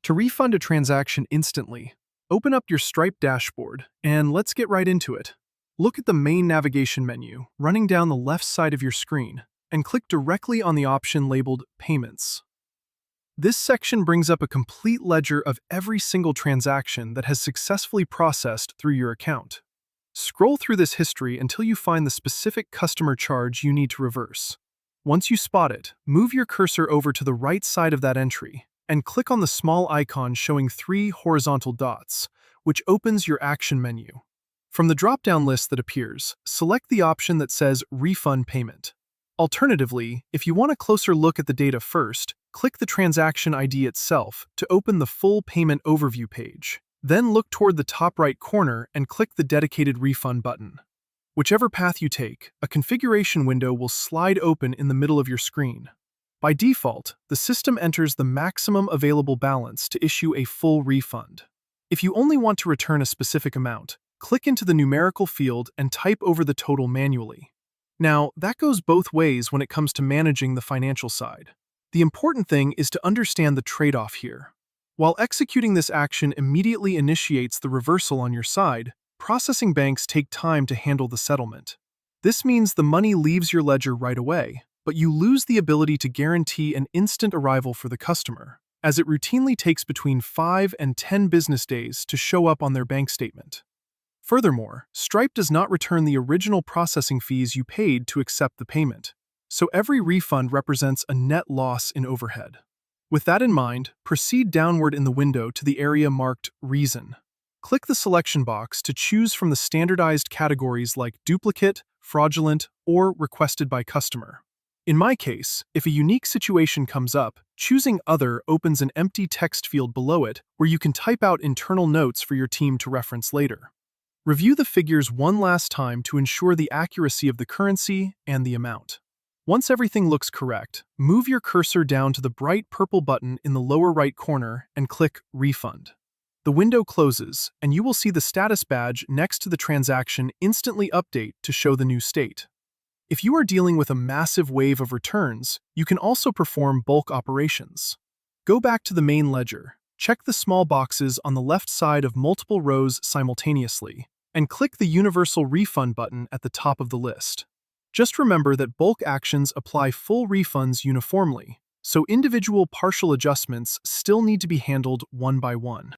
To refund a transaction instantly, open up your Stripe dashboard and let's get right into it. Look at the main navigation menu running down the left side of your screen and click directly on the option labeled Payments. This section brings up a complete ledger of every single transaction that has successfully processed through your account. Scroll through this history until you find the specific customer charge you need to reverse. Once you spot it, move your cursor over to the right side of that entry and click on the small icon showing 3 horizontal dots, which opens your action menu. From the drop-down list that appears, select the option that says Refund Payment. Alternatively, if you want a closer look at the data first, click the transaction ID itself to open the full payment overview page. Then look toward the top right corner and click the dedicated refund button. Whichever path you take, a configuration window will slide open in the middle of your screen. By default, the system enters the maximum available balance to issue a full refund. If you only want to return a specific amount, click into the numerical field and type over the total manually. Now, that goes both ways when it comes to managing the financial side. The important thing is to understand the trade-off here. While executing this action immediately initiates the reversal on your side, processing banks take time to handle the settlement. This means the money leaves your ledger right away, but you lose the ability to guarantee an instant arrival for the customer, as it routinely takes between 5 and 10 business days to show up on their bank statement. Furthermore, Stripe does not return the original processing fees you paid to accept the payment, so every refund represents a net loss in overhead. With that in mind, proceed downward in the window to the area marked Reason. Click the selection box to choose from the standardized categories like duplicate, fraudulent, or requested by customer. In my case, if a unique situation comes up, choosing Other opens an empty text field below it where you can type out internal notes for your team to reference later. Review the figures one last time to ensure the accuracy of the currency and the amount. Once everything looks correct, move your cursor down to the bright purple button in the lower right corner and click Refund. The window closes, and you will see the status badge next to the transaction instantly update to show the new state. If you are dealing with a massive wave of returns, you can also perform bulk operations. Go back to the main ledger, check the small boxes on the left side of multiple rows simultaneously, and click the Universal Refund button at the top of the list. Just remember that bulk actions apply full refunds uniformly, so individual partial adjustments still need to be handled one by one.